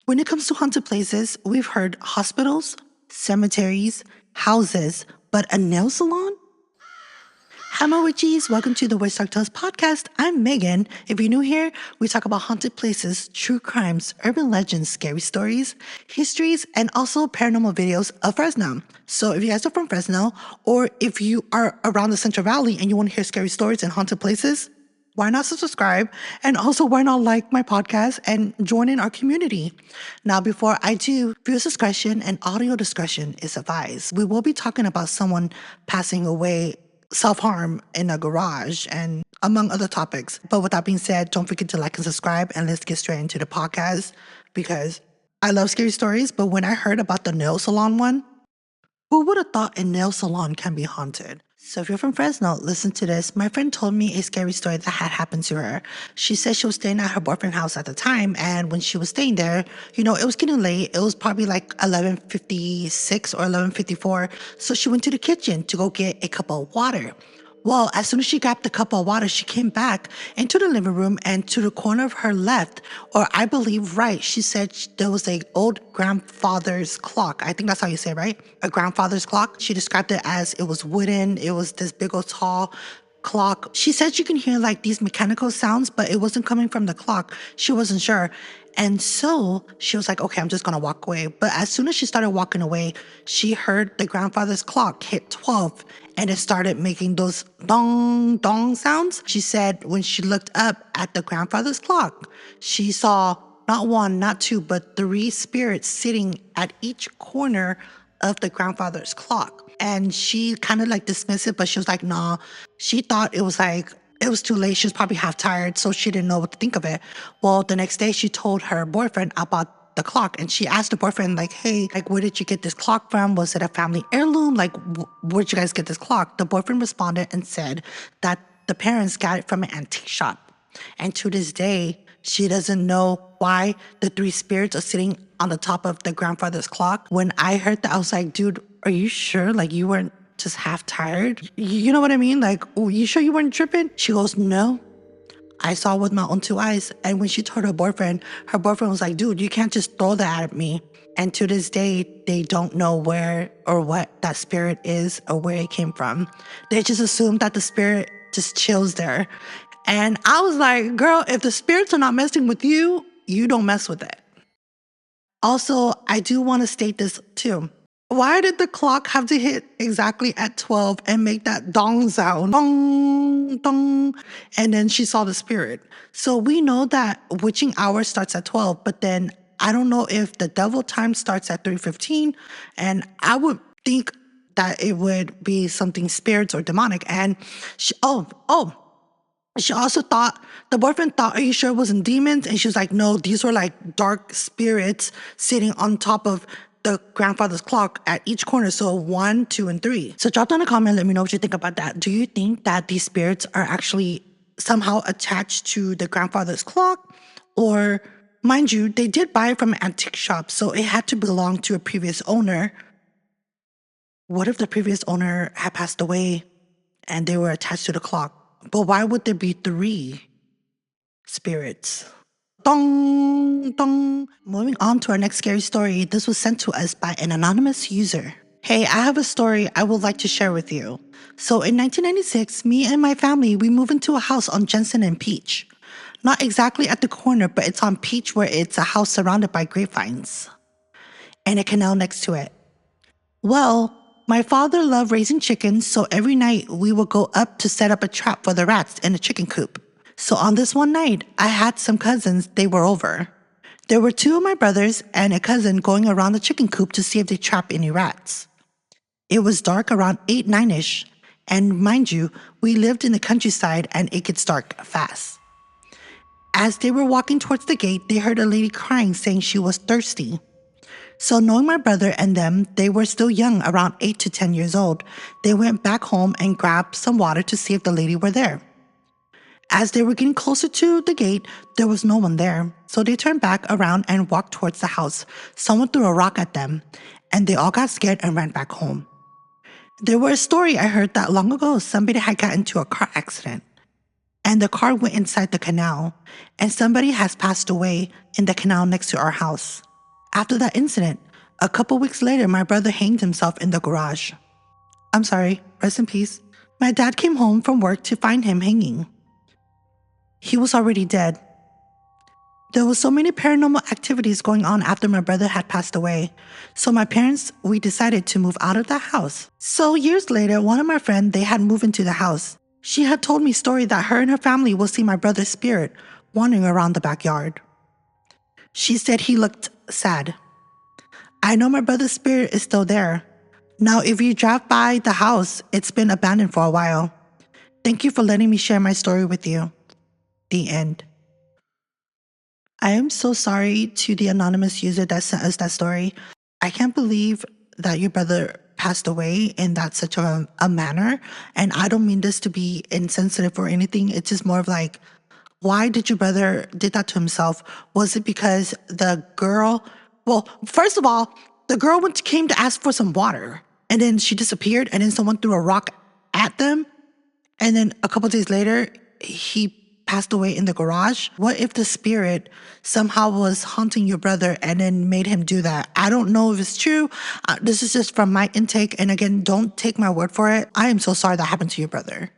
When it comes to haunted places, we've heard hospitals, cemeteries, houses, but a nail salon? Hi, my witchies. Welcome to the Witch Talk Tales podcast. I'm Megan. If you're new here, we talk about haunted places, true crimes, urban legends, scary stories, histories, and also paranormal videos of Fresno. So if you guys are from Fresno, or if you are around the Central Valley and you want to hear scary stories and haunted places, why not subscribe? And also, why not like my podcast and join in our community? Now, before I do, viewer discretion and audio discretion is advised. We will be talking about someone passing away, self-harm in a garage, and among other topics. But with that being said, don't forget to like and subscribe, and let's get straight into the podcast because I love scary stories. But when I heard about the nail salon one, who would have thought a nail salon can be haunted? So if you're from Fresno, listen to this. My friend told me a scary story that had happened to her. She said she was staying at her boyfriend's house at the time, and when she was staying there, it was getting late. It was probably like 11:56 or 11:54. So she went to the kitchen to go get a cup of water. Well, as soon as she grabbed the cup of water, she came back into the living room, and to the corner of her left, or I believe right, she said there was an old grandfather's clock. I think that's how you say it, right? A grandfather's clock. She described it as it was wooden. It was this big old tall clock. She said you can hear like these mechanical sounds, but it wasn't coming from the clock. She wasn't sure. And so she was like, okay, I'm just going to walk away. But as soon as she started walking away, she heard the grandfather's clock hit 12 and it started making those dong, dong sounds. She said when she looked up at the grandfather's clock, she saw not one, not two, but three spirits sitting at each corner of the grandfather's clock. And she kind of like dismissed it, but she was like, nah. She thought it was too late. She was probably half tired, so she didn't know what to think of it. Well, the next day she told her boyfriend about the clock, and she asked the boyfriend, like, hey, like, where did you get this clock from? Was it a family heirloom? Like, where'd you guys get this clock? The boyfriend responded and said that the parents got it from an antique shop. And to this day, she doesn't know why the three spirits are sitting on the top of the grandfather's clock. When I heard that, I was like, dude, are you sure? Like, you weren't just half tired? You know what I mean? Like, oh, you sure you weren't tripping? She goes, no, I saw with my own two eyes. And when she told her boyfriend was like, dude, you can't just throw that at me. And to this day, they don't know where or what that spirit is or where it came from. They just assume that the spirit just chills there. And I was like, girl, if the spirits are not messing with you, you don't mess with it. Also, I do want to state this too. Why did the clock have to hit exactly at 12 and make that dong sound? Dong, dong. And then she saw the spirit. So we know that witching hour starts at 12, but then I don't know if the devil time starts at 3:15. And I would think that it would be something spirits or demonic. And she also thought, the boyfriend thought, are you sure it wasn't demons? And she was like, no, these were like dark spirits sitting on top of the grandfather's clock at each corner. So 1, 2, and 3. So drop down a comment. Let me know what you think about that. Do you think that these spirits are actually somehow attached to the grandfather's clock? Or mind you, they did buy it from an antique shop, so it had to belong to a previous owner. What if the previous owner had passed away and they were attached to the clock? But why would there be 3 spirits? Dong, dong. Moving on to our next scary story. This was sent to us by an anonymous user. Hey, I have a story I would like to share with you. So in 1996, me and my family, we moved into a house on Jensen and Peach. Not exactly at the corner, but it's on Peach where it's a house surrounded by grapevines and a canal next to it. Well, my father loved raising chickens, so every night we would go up to set up a trap for the rats in the chicken coop. So on this one night, I had some cousins, they were over. There were 2 of my brothers and a cousin going around the chicken coop to see if they trap any rats. It was dark around 8, 9-ish, and mind you, we lived in the countryside and it gets dark fast. As they were walking towards the gate, they heard a lady crying saying she was thirsty. So knowing my brother and them, they were still young, around 8 to 10 years old, they went back home and grabbed some water to see if the lady were there. As they were getting closer to the gate, there was no one there. So they turned back around and walked towards the house. Someone threw a rock at them, and they all got scared and ran back home. There was a story I heard that long ago somebody had gotten into a car accident, and the car went inside the canal, and somebody has passed away in the canal next to our house. After that incident, a couple weeks later, my brother hanged himself in the garage. I'm sorry, rest in peace. My dad came home from work to find him hanging. He was already dead. There was so many paranormal activities going on after my brother had passed away. So my parents, we decided to move out of that house. So years later, one of my friends, they had moved into the house. She had told me a story that her and her family will see my brother's spirit wandering around the backyard. She said he looked sad. I know my brother's spirit is still there. Now, if you drive by the house, it's been abandoned for a while. Thank you for letting me share my story with you. The end. I am so sorry to the anonymous user that sent us that story. I can't believe that your brother passed away in that such a manner. And I don't mean this to be insensitive or anything. It's just more of like, why did your brother did that to himself? Was it because the girl, well, first of all, the girl came to ask for some water and then she disappeared and then someone threw a rock at them. And then a couple days later, he passed away in the garage. What if the spirit somehow was haunting your brother and then made him do that? I don't know if it's true. This is just from my intake. And again, don't take my word for it. I am so sorry that happened to your brother.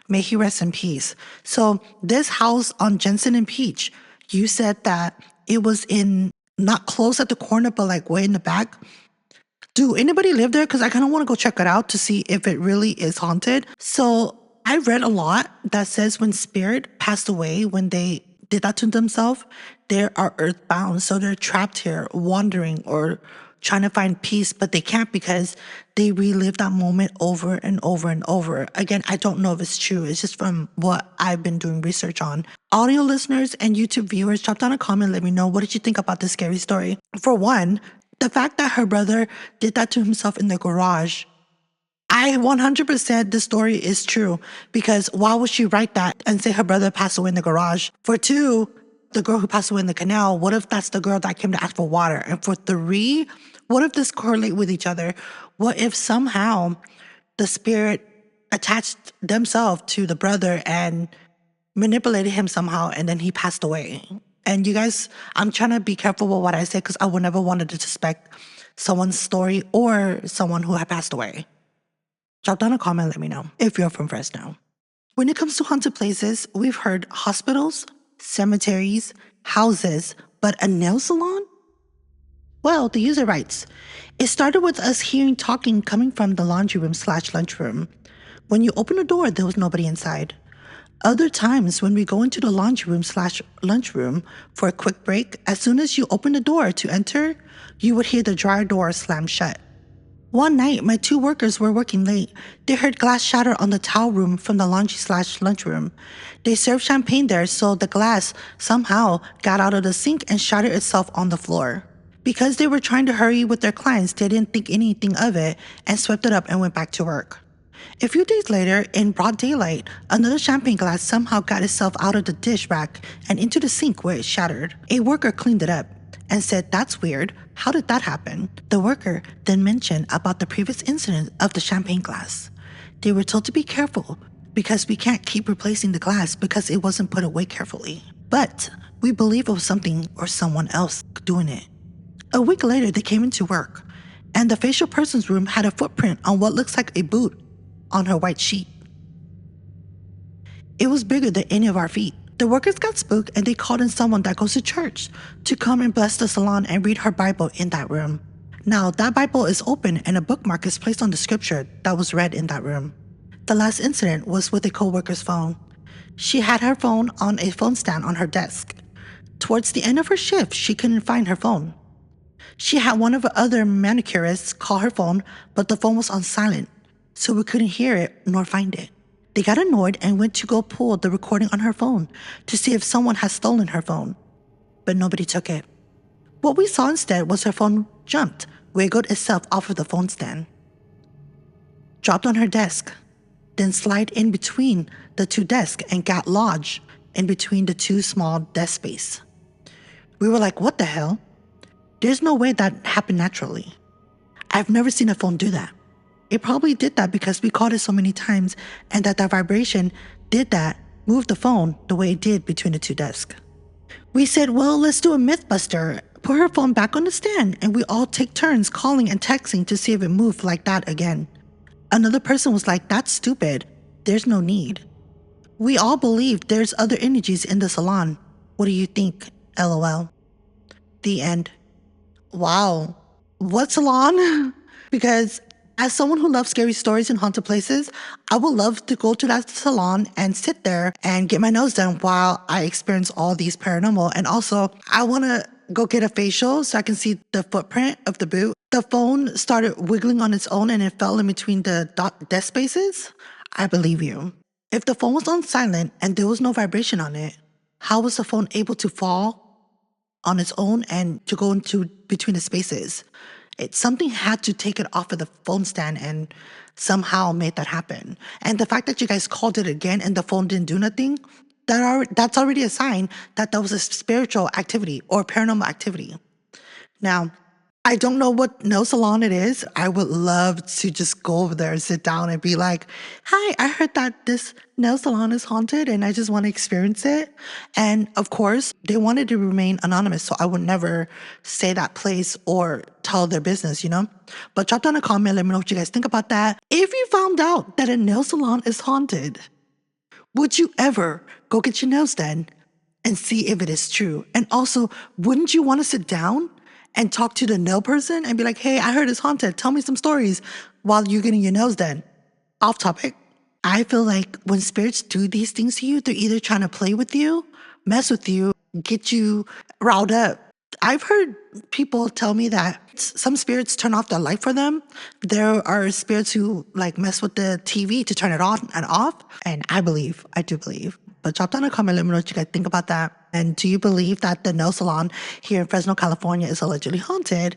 May he rest in peace. So this house on Jensen and Peach, you said that it was in, not close at the corner, but like way in the back. Do anybody live there? Because I kind of want to go check it out to see if it really is haunted. So I read a lot that says when spirit passed away, when they did that to themselves, they are earthbound. So they're trapped here, wandering or trying to find peace, but they can't because they relive that moment over and over and over. Again, I don't know if it's true. It's just from what I've been doing research on. Audio listeners and YouTube viewers, drop down a comment, let me know, what did you think about this scary story? For one, the fact that her brother did that to himself in the garage, I 100% the story is true because why would she write that and say her brother passed away in the garage? For two, the girl who passed away in the canal, what if that's the girl that came to ask for water? And for three, what if this correlate with each other? What if somehow the spirit attached themselves to the brother and manipulated him somehow and then he passed away? And you guys, I'm trying to be careful with what I say because I would never want to disrespect someone's story or someone who had passed away. Drop down a comment, let me know if you're from Fresno. When it comes to haunted places, we've heard hospitals, cemeteries, houses, but a nail salon? Well, the user writes, it started with us hearing talking coming from the laundry room / lunchroom. When you open the door, there was nobody inside. Other times when we go into the laundry room / lunchroom for a quick break, as soon as you open the door to enter, you would hear the dryer door slam shut. One night, my two workers were working late. They heard glass shatter on the towel room from the laundry / lunchroom. They served champagne there, so the glass somehow got out of the sink and shattered itself on the floor. Because they were trying to hurry with their clients, they didn't think anything of it and swept it up and went back to work. A few days later, in broad daylight, another champagne glass somehow got itself out of the dish rack and into the sink where it shattered. A worker cleaned it up and said, that's weird. How did that happen? The worker then mentioned about the previous incident of the champagne glass. They were told to be careful because we can't keep replacing the glass because it wasn't put away carefully. But we believe it was something or someone else doing it. A week later, they came into work and the facial person's room had a footprint on what looks like a boot on her white sheet. It was bigger than any of our feet. The workers got spooked and they called in someone that goes to church to come and bless the salon and read her Bible in that room. Now, that Bible is open and a bookmark is placed on the scripture that was read in that room. The last incident was with a co-worker's phone. She had her phone on a phone stand on her desk. Towards the end of her shift, she couldn't find her phone. She had one of the other manicurists call her phone, but the phone was on silent, so we couldn't hear it nor find it. They got annoyed and went to go pull the recording on her phone to see if someone had stolen her phone, but nobody took it. What we saw instead was her phone jumped, wiggled itself off of the phone stand, dropped on her desk, then slid in between the two desks and got lodged in between the two small desk space. We were like, what the hell? There's no way that happened naturally. I've never seen a phone do that. It probably did that because we called it so many times and that vibration did that, moved the phone the way it did between the two desks. We said, well, let's do a Mythbuster put her phone back on the stand, and we all take turns calling and texting to see if it moved like that again. Another person was like, that's stupid. There's no need. We all believe there's other energies in the salon. What do you think? LOL. The end. Wow. What salon? Because as someone who loves scary stories and haunted places, I would love to go to that salon and sit there and get my nose done while I experience all these paranormal. And also, I want to go get a facial so I can see the footprint of the boot. The phone started wiggling on its own and it fell in between the desk spaces. I believe you. If the phone was on silent and there was no vibration on it, how was the phone able to fall on its own and to go into between the spaces? Something had to take it off of the phone stand and somehow made that happen. And the fact that you guys called it again and the phone didn't do nothing, that's already a sign that was a spiritual activity or paranormal activity. Now, I don't know what nail salon it is. I would love to just go over there and sit down and be like, hi, I heard that this nail salon is haunted and I just want to experience it. And of course, they wanted to remain anonymous, so I would never say that place or tell their business, you know? But drop down a comment, let me know what you guys think about that. If you found out that a nail salon is haunted, would you ever go get your nails done and see if it is true? And also, wouldn't you want to sit down and talk to the nail person and be like, hey, I heard it's haunted. Tell me some stories while you're getting your nails done? Off topic. I feel like when spirits do these things to you, they're either trying to play with you, mess with you, get you riled up. I've heard people tell me that some spirits turn off the light for them. There are spirits who like mess with the TV to turn it on and off. And I do believe. But drop down a comment, let me know what you guys think about that. And do you believe that the nail salon here in Fresno, California is allegedly haunted?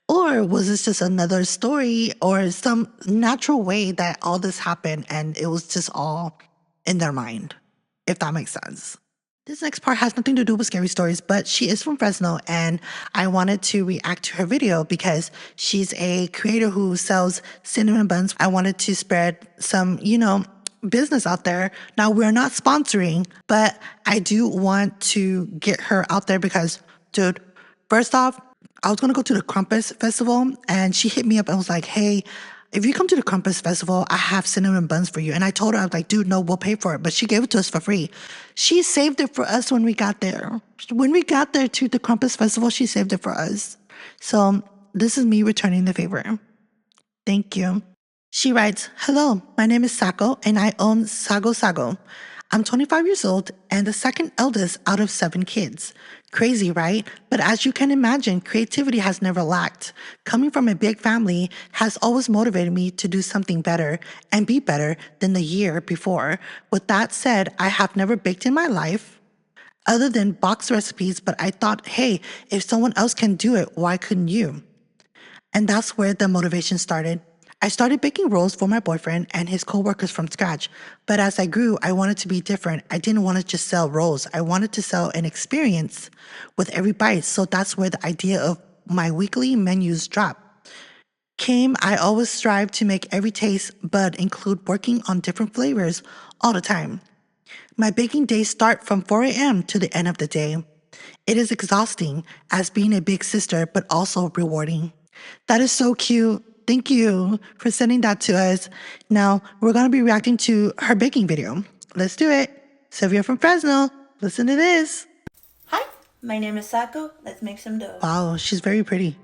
Or was this just another story or some natural way that all this happened and it was just all in their mind, if that makes sense? This next part has nothing to do with scary stories, but she is from Fresno and I wanted to react to her video because she's a creator who sells cinnamon buns. I wanted to spread some, business out there. Now, we're not sponsoring, but I do want to get her out there because, dude, first off, I was going to go to the Krampus Festival and she hit me up and was like, hey, if you come to the Krampus Festival, I have cinnamon buns for you. And I told her, I was like, dude, no, we'll pay for it. But she gave it to us for free. She saved it for us when we got there. When we got there to the Krampus Festival, she saved it for us. So this is me returning the favor. Thank you. She writes, hello, my name is Sako and I own SagoSago. I'm 25 years old and the second eldest out of 7 kids. Crazy, right? But as you can imagine, creativity has never lacked. Coming from a big family has always motivated me to do something better and be better than the year before. With that said, I have never baked in my life other than box recipes, but I thought, hey, if someone else can do it, why couldn't you? And that's where the motivation started. I started baking rolls for my boyfriend and his coworkers from scratch. But as I grew, I wanted to be different. I didn't want to just sell rolls. I wanted to sell an experience with every bite. So that's where the idea of my weekly menus dropped. I always strive to make every taste, but include working on different flavors all the time. My baking days start from 4 a.m. to the end of the day. It is exhausting as being a big sister, but also rewarding. That is so cute. Thank you for sending that to us. Now, we're going to be reacting to her baking video. Let's do it. So if you're from Fresno, listen to this. Hi, my name is Sako. Let's make some dough. Wow, she's very pretty.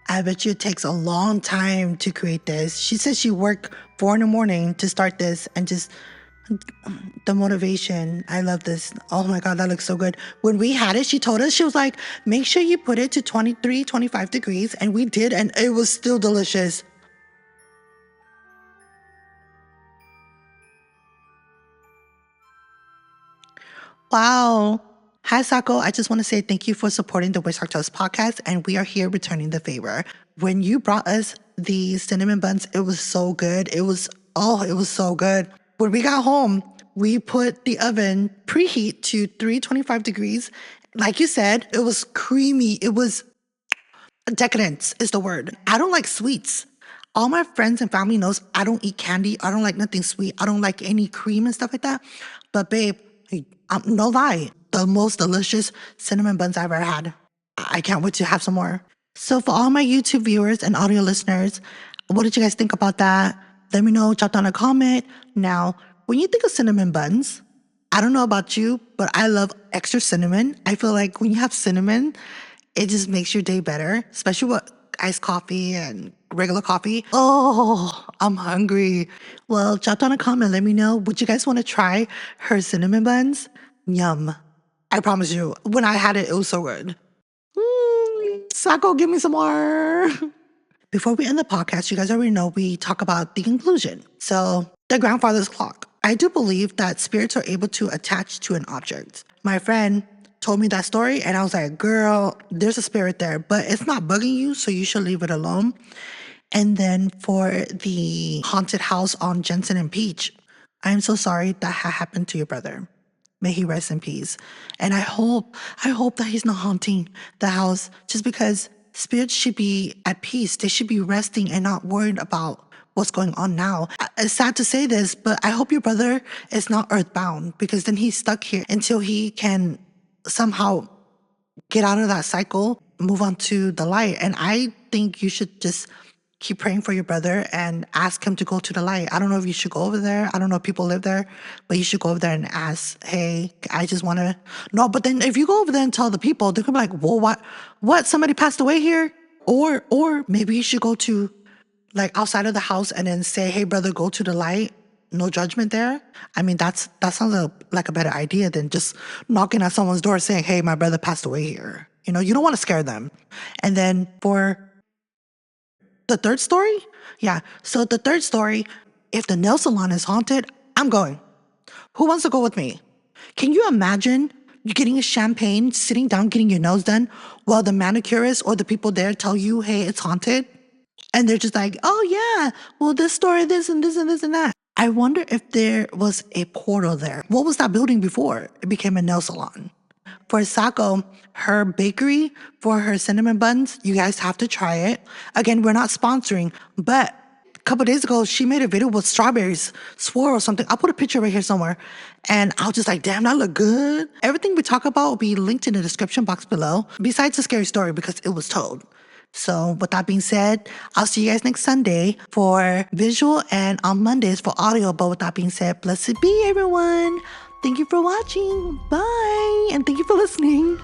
I bet you it takes a long time to create this. She says she worked 4 a.m. to start this and just the motivation. I love this. Oh my God, that looks so good. When we had it, she told us, she was like, make sure you put it to 23, 25 degrees. And we did, and it was still delicious. Wow. Hi, Sako. I just want to say thank you for supporting the Hitchhiker podcast, and we are here returning the favor. When you brought us the cinnamon buns, it was so good. It was so good. When we got home, we put the oven preheat to 325 degrees. Like you said, it was creamy. It was decadence is the word. I don't like sweets. All my friends and family knows I don't eat candy. I don't like nothing sweet. I don't like any cream and stuff like that. But babe, No lie, the most delicious cinnamon buns I've ever had. I can't wait to have some more. So for all my YouTube viewers and audio listeners, what did you guys think about that? Let me know, drop down a comment. Now, when you think of cinnamon buns, I don't know about you, but I love extra cinnamon. I feel like when you have cinnamon, it just makes your day better, especially with iced coffee and regular coffee. Oh, I'm hungry. Well, drop down a comment. Let me know. Would you guys want to try her cinnamon buns? Yum. I promise you, when I had it, it was so good. Sago, give me some more. Before we end the podcast, you guys already know we talk about the conclusion. So, the grandfather's clock. I do believe that spirits are able to attach to an object. My friend told me that story, and I was like, girl, there's a spirit there, but it's not bugging you, so you should leave it alone. And then for the haunted house on Jensen and Peach, I am so sorry that happened to your brother. May he rest in peace. And I hope that he's not haunting the house, just because spirits should be at peace. They should be resting and not worried about what's going on now. It's sad to say this, but I hope your brother is not earthbound, because then he's stuck here until he can somehow get out of that cycle, move on to the light. And I think you should just keep praying for your brother and ask him to go to the light. I don't know if you should go over there. I don't know if people live there, but you should go over there and ask, hey, I just want to. No, but then if you go over there and tell the people, they're going to be like, well, what? Somebody passed away here? Or maybe you should go to like outside of the house and then say, hey, brother, go to the light. No judgment there. I mean, that sounds like a better idea than just knocking at someone's door saying, hey, my brother passed away here. You know, you don't want to scare them. And then for the third story? Yeah. So the third story, if the nail salon is haunted, I'm going. Who wants to go with me? Can you imagine you getting a champagne, sitting down, getting your nails done while the manicurist or the people there tell you, hey, it's haunted? And they're just like, oh yeah, well, this story, this and this and this and that. I wonder if there was a portal there. What was that building before it became a nail salon? For Sago, her bakery for her cinnamon buns, you guys have to try it. Again, we're not sponsoring, but a couple days ago, she made a video with strawberries, swirl or something. I'll put a picture right here somewhere. And I was just like, damn, that look good. Everything we talk about will be linked in the description box below, besides the scary story because it was told. So with that being said, I'll see you guys next Sunday for visual and on Mondays for audio. But with that being said, blessed be everyone. Thank you for watching. Bye. And thank you for listening.